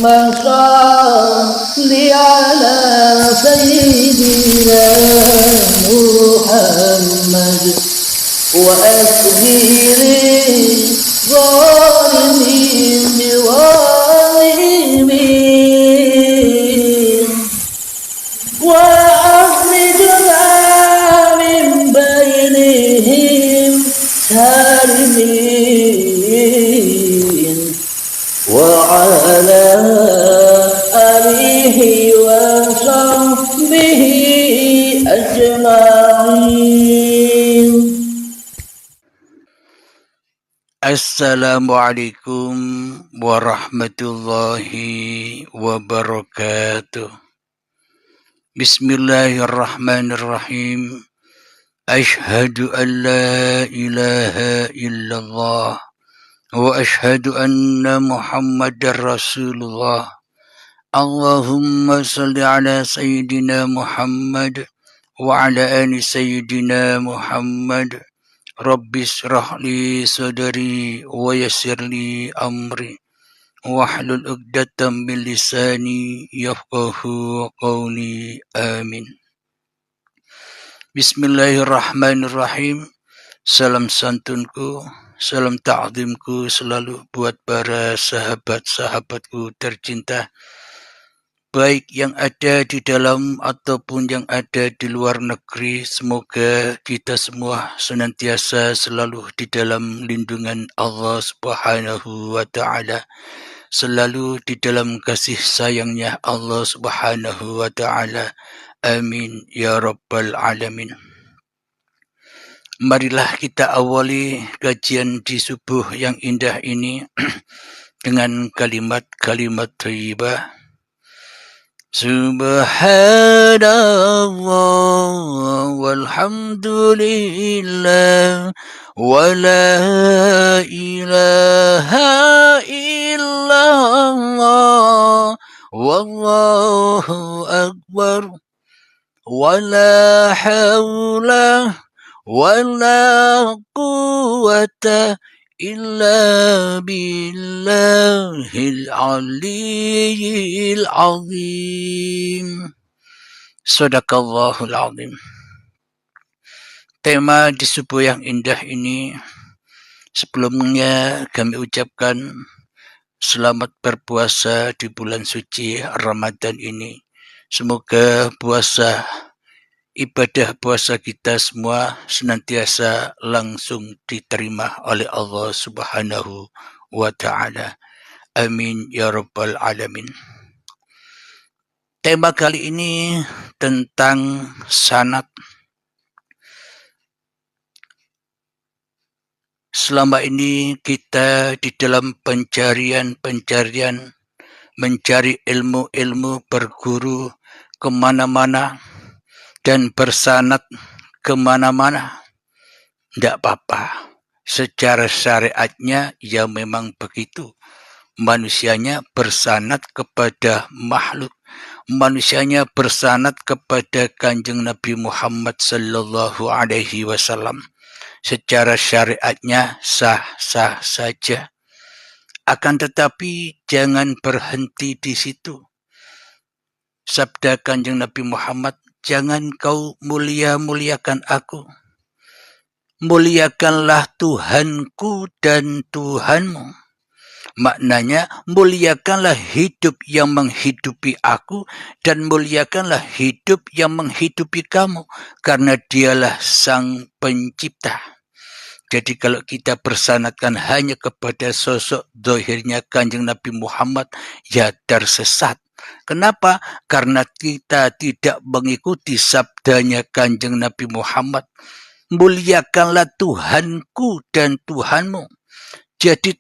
صل على سيدنا محمد وأكبر الظالمين بظالمين وأخرجنا من بينهم سالمين وعلى آله وصحبه أجمعين. Assalamualaikum warahmatullahi wabarakatuh. Bismillahirrahmanirrahim. Ashhadu an la ilaha illallah wa ashhadu anna Muhammadar Rasulullah. Allahumma salli ala Sayyidina Muhammad wa ala ali Sayyidina Muhammad. Rabbi shrah li sadri wa yassir li amri wahlul 'uqdatam min lisani yafqahu qawli. Amin. Bismillahirrahmanirrahim. Salam santunku, salam ta'zimku selalu buat para sahabat-sahabatku tercinta, baik yang ada di dalam ataupun yang ada di luar negeri. Semoga kita semua senantiasa selalu di dalam lindungan Allah Subhanahu wa ta'ala, selalu di dalam kasih sayangnya Allah Subhanahu wa ta'ala. Amin ya rabbal alamin. Marilah kita awali kajian di subuh yang indah ini dengan kalimat-kalimat thayyibah. Subhanallah walhamdulillah wa la ilaha illallah wallahu akbar wa la hawla wa la quwwata illa billahil aliyyil azim. Sadaqallahul azim. Tema di subuh yang indah ini, sebelumnya kami ucapkan selamat berpuasa di bulan suci Ramadan ini. Semoga ibadah puasa kita semua senantiasa langsung diterima oleh Allah Subhanahu wa ta'ala. Amin ya rabbal alamin. Tema kali ini tentang sanad. Selama ini kita di dalam pencarian, mencari ilmu-ilmu, berguru kemana-mana dan bersanad kemana-mana. Tidak apa-apa. Secara syariatnya ya memang begitu. Manusianya bersanad kepada makhluk. Manusianya bersanad kepada Kanjeng Nabi Muhammad sallallahu alaihi wasallam. Secara syariatnya sah-sah saja. Akan tetapi jangan berhenti di situ. Sabda Kanjeng Nabi Muhammad, jangan kau mulia-muliakan aku. Muliakanlah Tuhanku dan Tuhanmu. Maknanya, muliakanlah hidup yang menghidupi aku dan muliakanlah hidup yang menghidupi kamu, karena dialah sang pencipta. Jadi kalau kita bersanadkan hanya kepada sosok zahirnya Kanjeng Nabi Muhammad, ya tersesat. Kenapa? Karena kita tidak mengikuti sabdanya Kanjeng Nabi Muhammad. Muliakanlah Tuhanku dan Tuhanmu. Jadi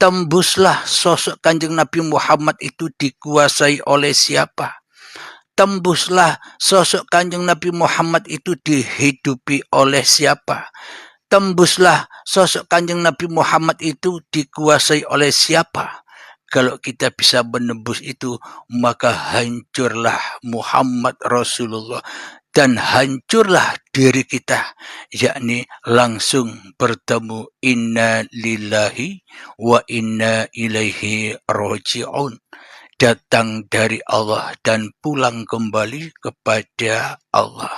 tembuslah sosok Kanjeng Nabi Muhammad itu dikuasai oleh siapa? Tembuslah sosok Kanjeng Nabi Muhammad itu dihidupi oleh siapa? Tembuslah sosok Kanjeng Nabi Muhammad itu dikuasai oleh siapa? Kalau kita bisa menembus itu, maka hancurlah Muhammad Rasulullah. dan hancurlah diri kita, yakni langsung bertemu inna lillahi wa inna ilaihi raji'un, datang dari Allah dan pulang kembali kepada Allah.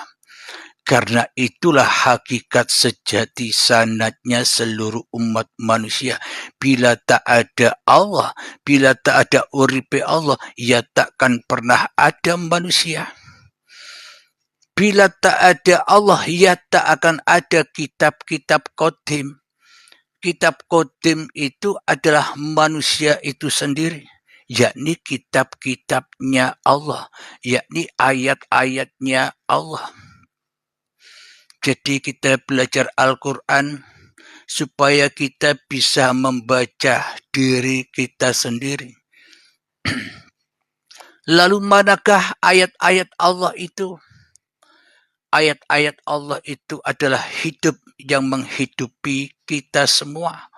Karena itulah hakikat sejati sanadnya seluruh umat manusia. Bila tak ada Allah, bila tak ada uripe Allah, ya takkan pernah ada manusia. Bila tak ada Allah, ya tak akan ada kitab-kitab qadim. Kitab qadim itu adalah manusia itu sendiri, yakni kitab-kitabnya Allah, yakni ayat-ayatnya Allah. Jadi kita belajar Al-Quran supaya kita bisa membaca diri kita sendiri. Lalu manakah ayat-ayat Allah itu? Ayat-ayat Allah itu adalah hidup yang menghidupi kita semua.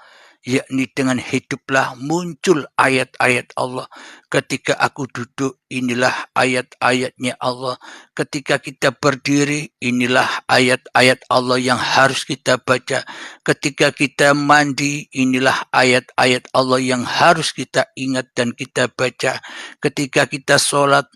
Yakni dengan hiduplah muncul ayat-ayat Allah. Ketika aku duduk, inilah ayat-ayatnya Allah. Ketika kita berdiri, inilah ayat-ayat Allah yang harus kita baca. Ketika kita mandi, inilah ayat-ayat Allah yang harus kita ingat dan kita baca. Ketika kita sholat,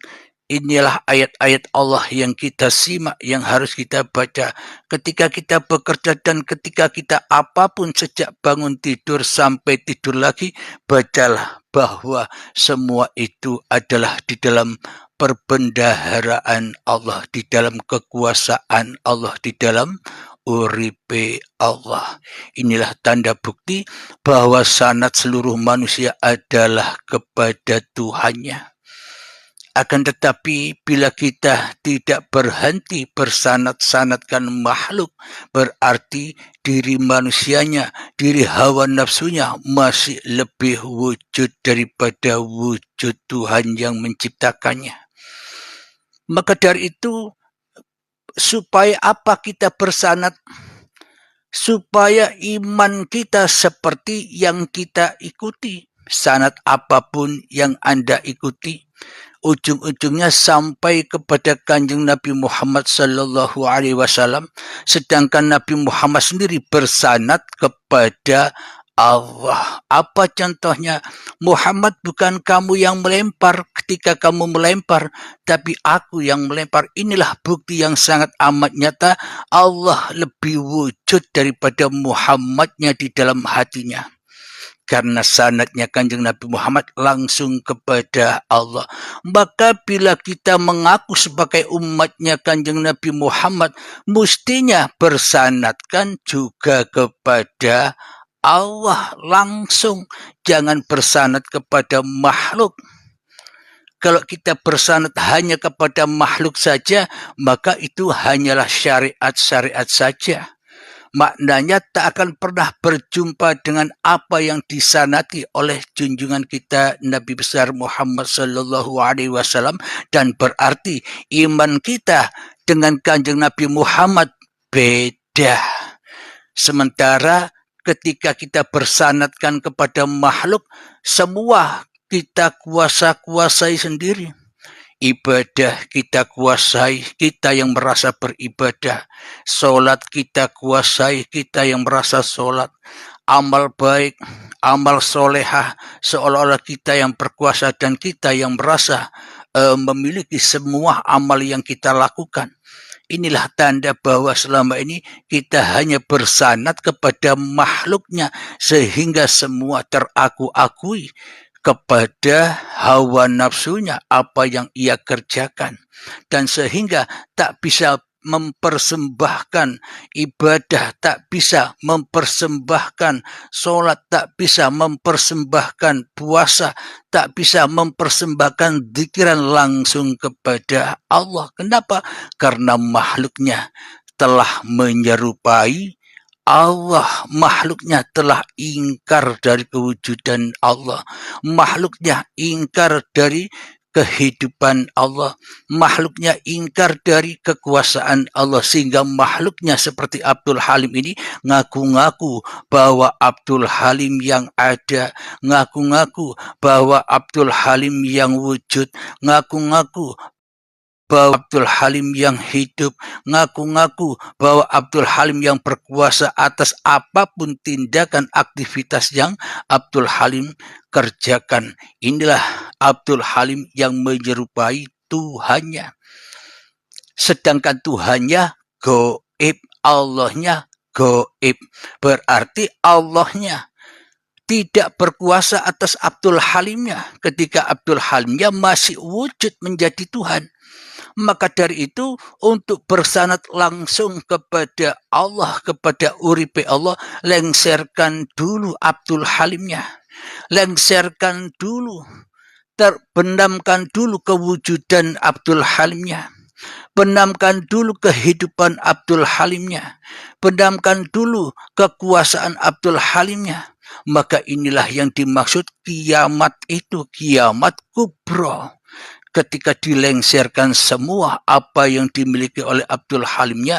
inilah ayat-ayat Allah yang kita simak, yang harus kita baca. Ketika kita bekerja dan ketika kita apapun sejak bangun tidur sampai tidur lagi, bacalah bahwa semua itu adalah di dalam perbendaharaan Allah, di dalam kekuasaan Allah, di dalam uripe Allah. Inilah tanda bukti bahwa sanad seluruh manusia adalah kepada Tuhannya. Akan tetapi bila kita tidak berhenti bersanad-sanadkan makhluk, berarti diri manusianya, diri hawa nafsunya masih lebih wujud daripada wujud Tuhan yang menciptakannya. Maka dari itu, supaya apa kita bersanad? Supaya iman kita seperti yang kita ikuti. Sanad apapun yang Anda ikuti, ujung-ujungnya sampai kepada Kanjeng Nabi Muhammad sallallahu alaihi wasallam, sedangkan Nabi Muhammad sendiri bersanad kepada Allah. Apa contohnya? Muhammad, bukan kamu yang melempar ketika kamu melempar, tapi aku yang melempar. Inilah bukti yang sangat amat nyata Allah lebih wujud daripada Muhammadnya di dalam hatinya. Karena sanadnya Kanjeng Nabi Muhammad langsung kepada Allah. Maka bila kita mengaku sebagai umatnya Kanjeng Nabi Muhammad, mestinya bersanadkan juga kepada Allah langsung. Jangan bersanad kepada makhluk. Kalau kita bersanad hanya kepada makhluk saja, maka itu hanyalah syariat-syariat saja. Maknanya tak akan pernah berjumpa dengan apa yang disanati oleh junjungan kita Nabi besar Muhammad sallallahu alaihi wasallam, dan berarti iman kita dengan Kanjeng Nabi Muhammad beda. Sementara ketika kita bersanadkan kepada makhluk, semua kita kuasai sendiri. Ibadah kita kuasai, kita yang merasa beribadah. Solat kita kuasai, kita yang merasa solat. Amal baik, amal solehah, seolah-olah kita yang berkuasa dan kita yang merasa memiliki semua amal yang kita lakukan. Inilah tanda bahwa selama ini kita hanya bersanad kepada makhluknya, sehingga semua teraku-akui kepada hawa nafsunya apa yang ia kerjakan, dan sehingga tak bisa mempersembahkan ibadah, tak bisa mempersembahkan solat, tak bisa mempersembahkan puasa, tak bisa mempersembahkan zikiran langsung kepada Allah. Kenapa? Karena makhluknya telah menyerupai Allah. Makhluknya telah ingkar dari kewujudan Allah. Makhluknya ingkar dari kehidupan Allah. Makhluknya ingkar dari kekuasaan Allah. Sehingga makhluknya seperti Abdul Halim ini ngaku-ngaku bahwa Abdul Halim yang ada, ngaku-ngaku bahwa Abdul Halim yang wujud, ngaku-ngaku bahwa Abdul Halim yang hidup, ngaku-ngaku bahwa Abdul Halim yang berkuasa atas apapun tindakan aktivitas yang Abdul Halim kerjakan. Inilah Abdul Halim yang menyerupai Tuhannya. Sedangkan Tuhannya goib, Allahnya goib. Berarti Allahnya tidak berkuasa atas Abdul Halimnya ketika Abdul Halimnya masih wujud menjadi Tuhan. Maka dari itu untuk bersanad langsung kepada Allah, kepada uripe Allah, lengserkan dulu Abdul Halimnya. Lengserkan dulu, terbenamkan dulu kewujudan Abdul Halimnya. Benamkan dulu kehidupan Abdul Halimnya. Benamkan dulu kekuasaan Abdul Halimnya. Maka inilah yang dimaksud kiamat itu, kiamat kubro. Ketika dilengserkan semua apa yang dimiliki oleh Abdul Halimnya,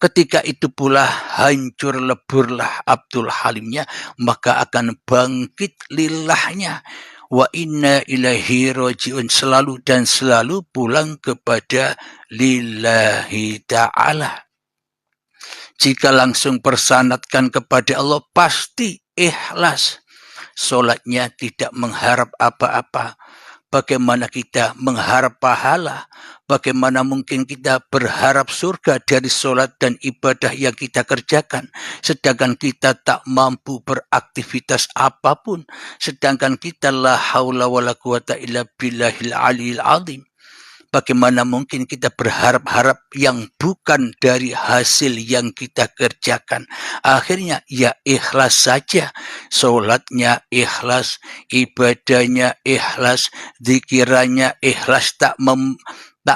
ketika itu pula hancur leburlah Abdul Halimnya, maka akan bangkit lillahnya. Wa inna ilaihi rajiun, selalu dan selalu pulang kepada lillahi ta'ala. Jika langsung bersanadkan kepada Allah, pasti ikhlas. Solatnya tidak mengharap apa-apa. Bagaimana kita mengharap pahala? Bagaimana mungkin kita berharap surga dari solat dan ibadah yang kita kerjakan? Sedangkan kita tak mampu beraktivitas apapun. Sedangkan kita la haula wa la quwata illa billahil aliyil azim. Bagaimana mungkin kita berharap-harap yang bukan dari hasil yang kita kerjakan? Akhirnya ya ikhlas saja. Solatnya ikhlas, ibadahnya ikhlas, zikirannya ikhlas, tak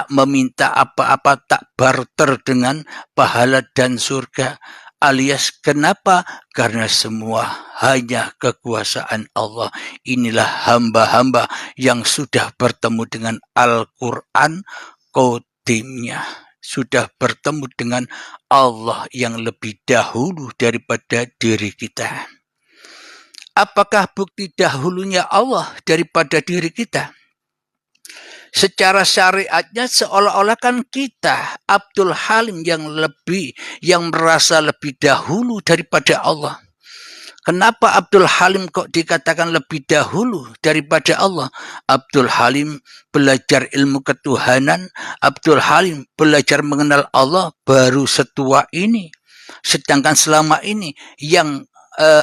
meminta apa-apa, tak barter dengan pahala dan surga. Alias kenapa? Karena semua hanya kekuasaan Allah. Inilah hamba-hamba yang sudah bertemu dengan Al-Quran kodimnya. Sudah bertemu dengan Allah yang lebih dahulu daripada diri kita. Apakah bukti dahulunya Allah daripada diri kita? Secara syariatnya seolah-olah kan kita Abdul Halim yang merasa lebih dahulu daripada Allah. Kenapa Abdul Halim kok dikatakan lebih dahulu daripada Allah? Abdul Halim belajar ilmu ketuhanan, Abdul Halim belajar mengenal Allah baru setua ini. Sedangkan selama ini yang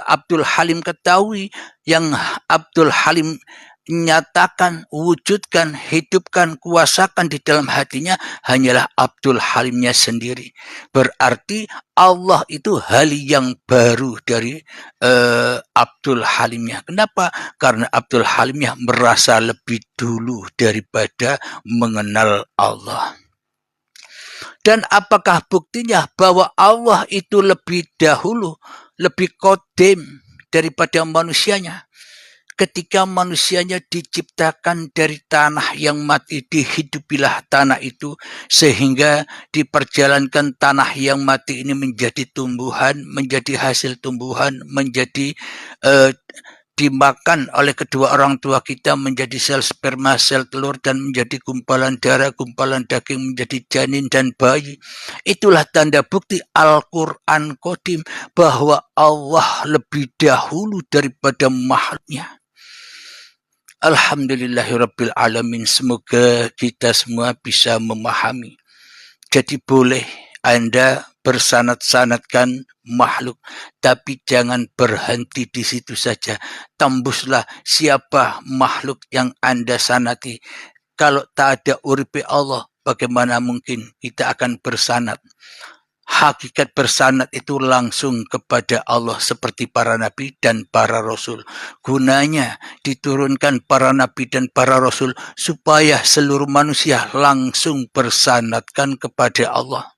Abdul Halim ketahui, yang Abdul Halim nyatakan, wujudkan, hidupkan, kuasakan di dalam hatinya hanyalah Abdul Halimnya sendiri. Berarti Allah itu hal yang baru dari Abdul Halimnya. Kenapa? Karena Abdul Halimnya merasa lebih dulu daripada mengenal Allah. Dan apakah buktinya bahwa Allah itu lebih dahulu, lebih kodim daripada manusianya? Ketika manusianya diciptakan dari tanah yang mati, dihidupilah tanah itu sehingga diperjalankan tanah yang mati ini menjadi tumbuhan, menjadi hasil tumbuhan, menjadi dimakan oleh kedua orang tua kita menjadi sel sperma, sel telur, dan menjadi gumpalan darah, gumpalan daging, menjadi janin dan bayi. Itulah tanda bukti Al-Quran Qadim bahwa Allah lebih dahulu daripada makhluknya. Alhamdulillahirabbil alamin. Semoga kita semua bisa memahami. Jadi boleh Anda bersanad-sanadkan makhluk, tapi jangan berhenti di situ saja. Tembuslah siapa makhluk yang Anda sanati. Kalau tak ada uripe Allah, bagaimana mungkin kita akan bersanad? Hakikat bersanad itu langsung kepada Allah seperti para nabi dan para rasul. Gunanya diturunkan para nabi dan para rasul supaya seluruh manusia langsung bersanadkan kepada Allah.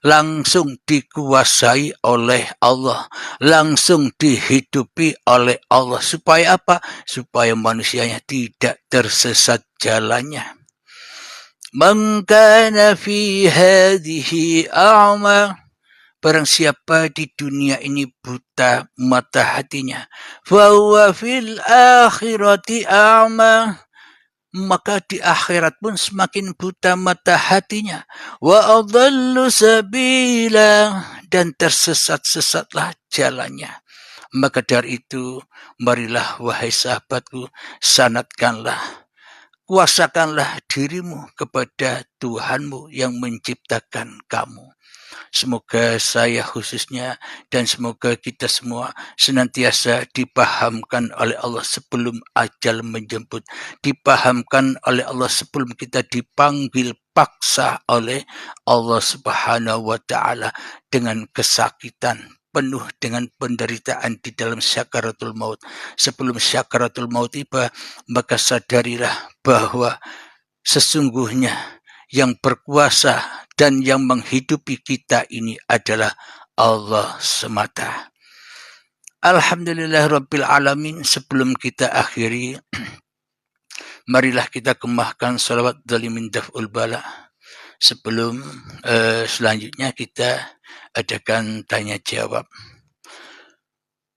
Langsung dikuasai oleh Allah. Langsung dihidupi oleh Allah. Supaya apa? Supaya manusianya tidak tersesat jalannya. Man kana fi hadhihi a'ma, barang siapa di dunia ini buta mata hatinya, fa huwa fil akhirati a'ma, maka di akhirat pun semakin buta mata hatinya. Wa adallu sabila, dan tersesat-sesatlah jalannya. Maka dari itu, marilah wahai sahabatku, sanatkanlah, kuasakanlah dirimu kepada Tuhanmu yang menciptakan kamu. Semoga saya khususnya dan semoga kita semua senantiasa dipahamkan oleh Allah sebelum ajal menjemput, dipahamkan oleh Allah sebelum kita dipanggil paksa oleh Allah Subhanahu wa taala dengan kesakitan, penuh dengan penderitaan di dalam syakaratul maut. Sebelum syakaratul maut tiba, maka sadarilah bahwa sesungguhnya yang berkuasa dan yang menghidupi kita ini adalah Allah semata. Alhamdulillahirabbil alamin. Sebelum kita akhiri, marilah kita kemahkan salawat dzalimin daf'ul bala. Sebelum selanjutnya kita adakan tanya jawab.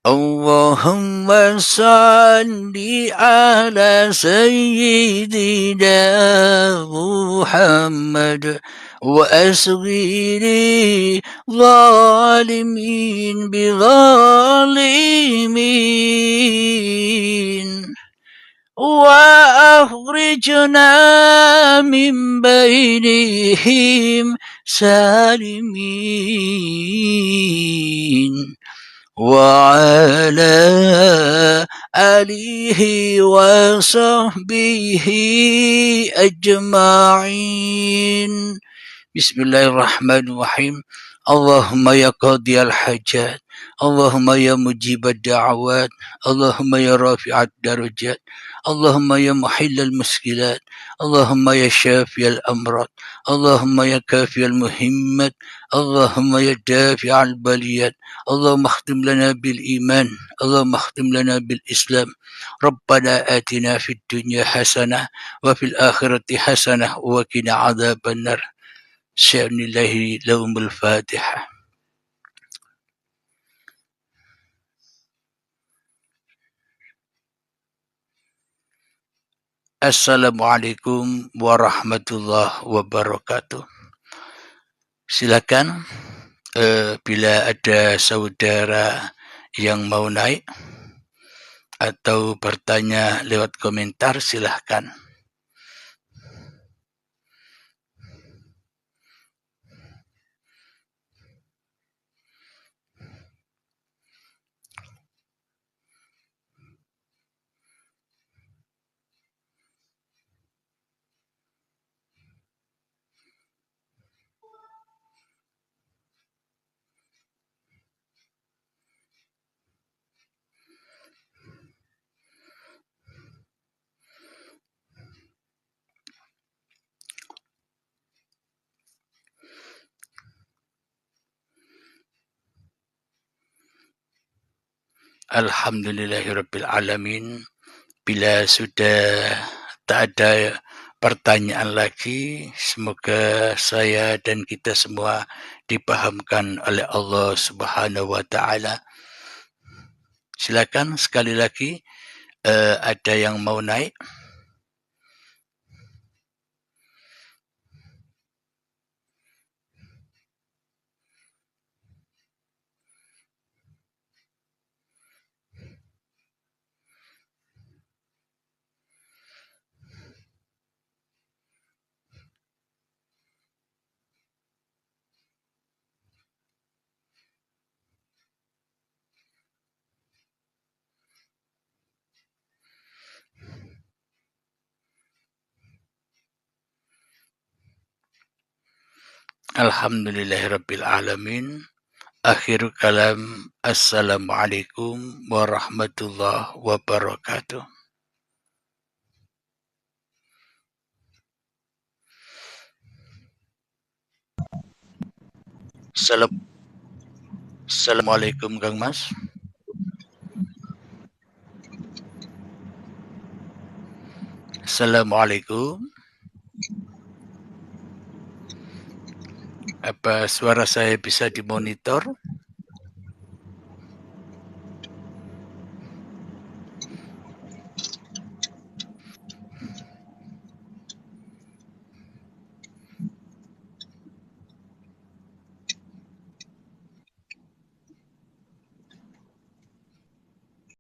Allahumma salli ala sayyidina Muhammad wa asghiri zalimin bi zalimin wa akhrijna min bainihim salimin وعلى آله وصحبه أجمعين. بسم الله الرحمن الرحيم. اللهم يا قاضي الحاجات، اللهم يا مجيب الدعوات، اللهم يا رافع الدرجات، اللهم يا محل المشكلات، اللهم يا شافي الأمراض، اللهم يا كافي المهمات، اللهم يا دافع البليات، اللهم اختم لنا بالإيمان، اللهم اختم لنا بالإسلام. ربنا آتنا في الدنيا حسنة وفي الآخرة حسنة وقنا عذاب النار. بسم الله لهم الفاتحة. Assalamualaikum warahmatullahi wabarakatuh. Silakan bila ada saudara yang mau naik atau bertanya lewat komentar, silahkan. Alhamdulillahirabbil alamin. Bila sudah tak ada pertanyaan lagi, semoga saya dan kita semua dipahamkan oleh Allah Subhanahu wa taala. Silakan sekali lagi, ada yang mau naik? Alhamdulillahirabbil alamin. Akhir kalam, assalamualaikum warahmatullahi wabarakatuh. Assalamualaikum Kang Mas. Assalamualaikum. Apa suara saya bisa dimonitor?